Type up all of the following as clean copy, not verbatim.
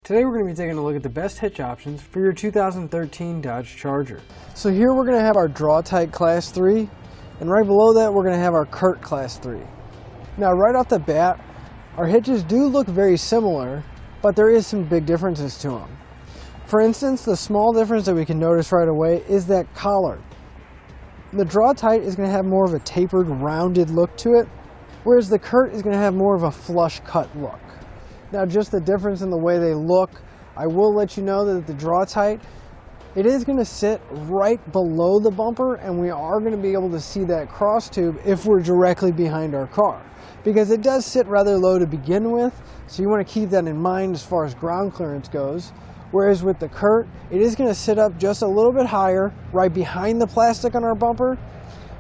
Today we're going to be taking a look at the best hitch options for your 2013 Dodge Charger. So here we're going to have our Draw-Tite Class 3, and right below that we're going to have our Curt Class 3. Now right off the bat, our hitches do look very similar, but there is some big differences to them. For instance, the small difference that we can notice right away is that collar. The Draw-Tite is going to have more of a tapered, rounded look to it, whereas the Curt is going to have more of a flush cut look. Now just the difference in the way they look, I will let you know that the Draw-Tite, it is going to sit right below the bumper, and we are going to be able to see that cross tube if we're directly behind our car. Because it does sit rather low to begin with, so you want to keep that in mind as far as ground clearance goes. Whereas with the Curt, it is going to sit up just a little bit higher, right behind the plastic on our bumper,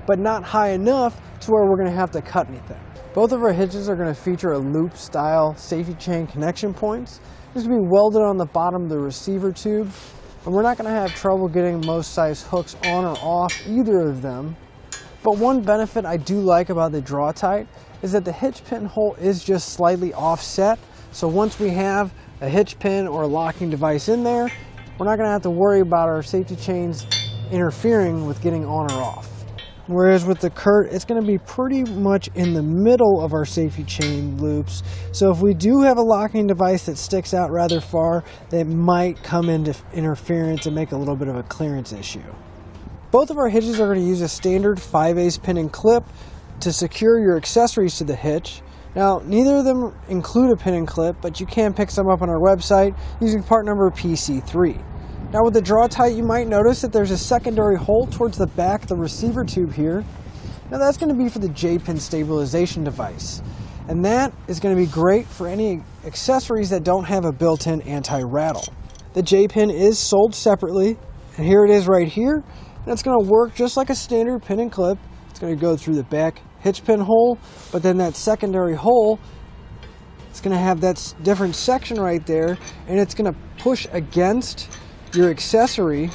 but not high enough to where we're going to have to cut anything. Both of our hitches are going to feature a loop style safety chain connection points. This will be welded on the bottom of the receiver tube, and we're not going to have trouble getting most size hooks on or off either of them. But one benefit I do like about the Draw-Tite is that the hitch pin hole is just slightly offset, so once we have a hitch pin or a locking device in there, we're not going to have to worry about our safety chains interfering with getting on or off. Whereas with the Curt, it's going to be pretty much in the middle of our safety chain loops. So if we do have a locking device that sticks out rather far, that might come into interference and make a little bit of a clearance issue. Both of our hitches are going to use a standard 5/8 pin and clip to secure your accessories to the hitch. Now, neither of them include a pin and clip, but you can pick some up on our website using part number PC3. Now with the Draw-Tite, you might notice that there's a secondary hole towards the back of the receiver tube here. Now that's going to be for the J-pin stabilization device. And that is going to be great for any accessories that don't have a built-in anti-rattle. The J-pin is sold separately, and here it is right here. And it's going to work just like a standard pin and clip. It's going to go through the back hitch pin hole, but then that secondary hole, it's going to have that different section right there, and it's going to push against your accessory,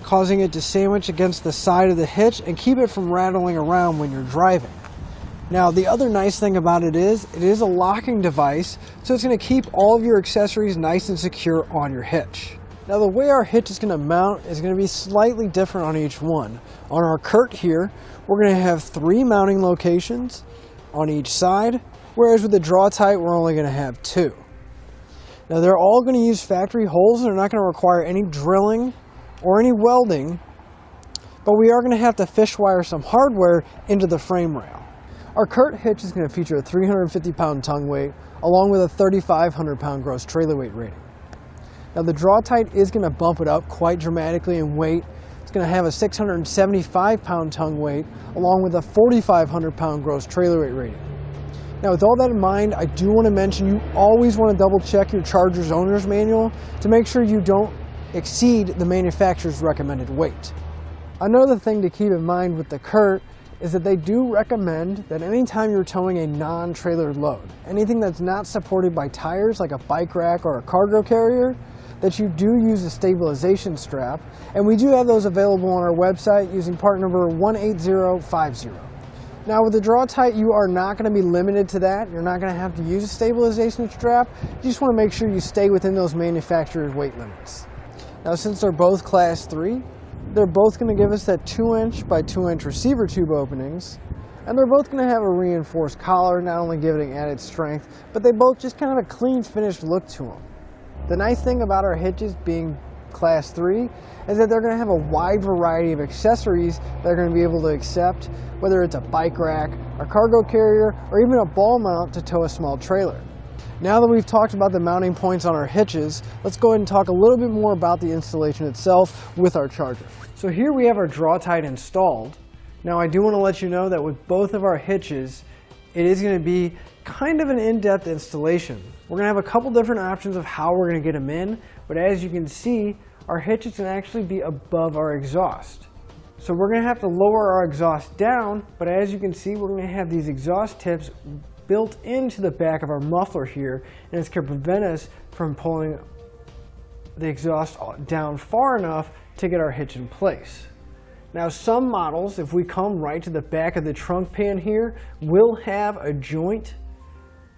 causing it to sandwich against the side of the hitch and keep it from rattling around when you're driving. Now the other nice thing about it is a locking device, so it's going to keep all of your accessories nice and secure on your hitch. Now the way our hitch is going to mount is going to be slightly different on each one. On our Curt here, we're going to have 3 mounting locations on each side, whereas with the Draw-Tite we're only going to have 2. Now they're all going to use factory holes, and they're not going to require any drilling or any welding, but we are going to have to fish wire some hardware into the frame rail. Our Curt hitch is going to feature a 350-pound tongue weight along with a 3,500-pound gross trailer weight rating. Now the Draw-Tite is going to bump it up quite dramatically in weight. It's going to have a 675-pound tongue weight along with a 4,500-pound gross trailer weight rating. Now with all that in mind, I do want to mention you always want to double check your Charger's owner's manual to make sure you don't exceed the manufacturer's recommended weight. Another thing to keep in mind with the Curt is that they do recommend that anytime you're towing a non-trailer load, anything that's not supported by tires like a bike rack or a cargo carrier, that you do use a stabilization strap, and we do have those available on our website using part number 18050. Now with the Draw-Tite, you are not going to be limited to that. You're not going to have to use a stabilization strap. You just want to make sure you stay within those manufacturer's weight limits. Now since they're both Class 3, they're both going to give us that 2" by 2" receiver tube openings, and they're both going to have a reinforced collar, not only giving added strength, but they both just kind of a clean finished look to them. The nice thing about our hitches being Class 3 is that they're going to have a wide variety of accessories they're going to be able to accept, whether it's a bike rack, a cargo carrier, or even a ball mount to tow a small trailer. Now that we've talked about the mounting points on our hitches, let's go ahead and talk a little bit more about the installation itself with our Charger. So here we have our Draw-Tite installed. Now I do want to let you know that with both of our hitches, it is going to be kind of an in-depth installation. We're going to have a couple different options of how we're going to get them in, but as you can see, our hitches can actually be above our exhaust. So we're going to have to lower our exhaust down, but as you can see, we're going to have these exhaust tips built into the back of our muffler here, and it's going to prevent us from pulling the exhaust down far enough to get our hitch in place. Now some models, if we come right to the back of the trunk pan here, will have a joint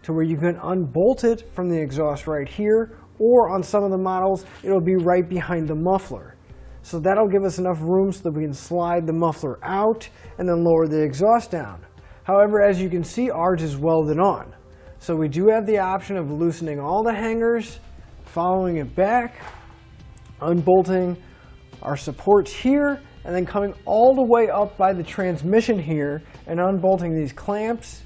to where you can unbolt it from the exhaust right here, or on some of the models, it'll be right behind the muffler. So that'll give us enough room so that we can slide the muffler out and then lower the exhaust down. However, as you can see, ours is welded on. So we do have the option of loosening all the hangers, following it back, unbolting our supports here, and then coming all the way up by the transmission here and unbolting these clamps.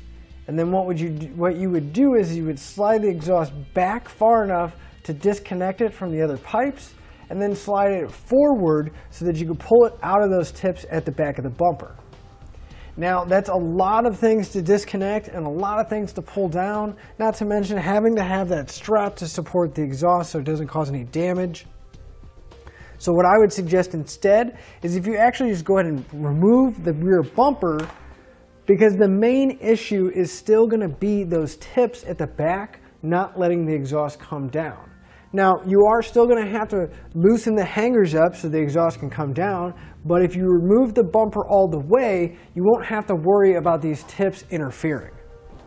And then what you would do is you would slide the exhaust back far enough to disconnect it from the other pipes, and then slide it forward so that you could pull it out of those tips at the back of the bumper. Now, that's a lot of things to disconnect and a lot of things to pull down, not to mention having to have that strap to support the exhaust so it doesn't cause any damage. So what I would suggest instead is if you actually just go ahead and remove the rear bumper, because the main issue is still going to be those tips at the back not letting the exhaust come down. Now, you are still going to have to loosen the hangers up so the exhaust can come down, but if you remove the bumper all the way, you won't have to worry about these tips interfering.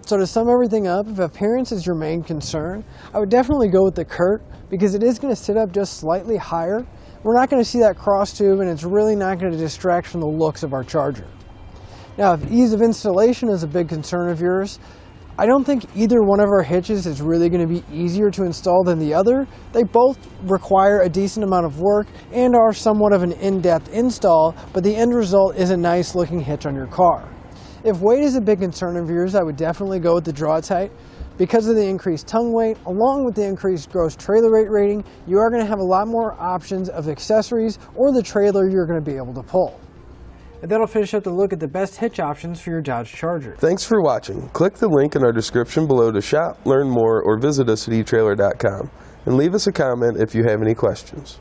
So to sum everything up, if appearance is your main concern, I would definitely go with the Curt because it is going to sit up just slightly higher. We're not going to see that cross tube, and it's really not going to distract from the looks of our Charger. Now, if ease of installation is a big concern of yours, I don't think either one of our hitches is really going to be easier to install than the other. They both require a decent amount of work and are somewhat of an in-depth install, but the end result is a nice looking hitch on your car. If weight is a big concern of yours, I would definitely go with the Draw-Tite. Because of the increased tongue weight, along with the increased gross trailer weight rating, you are going to have a lot more options of accessories or the trailer you're going to be able to pull. And that'll finish up the look at the best hitch options for your Dodge Charger. Thanks for watching. Click the link in our description below to shop, learn more, or visit us at etrailer.com. And leave us a comment if you have any questions.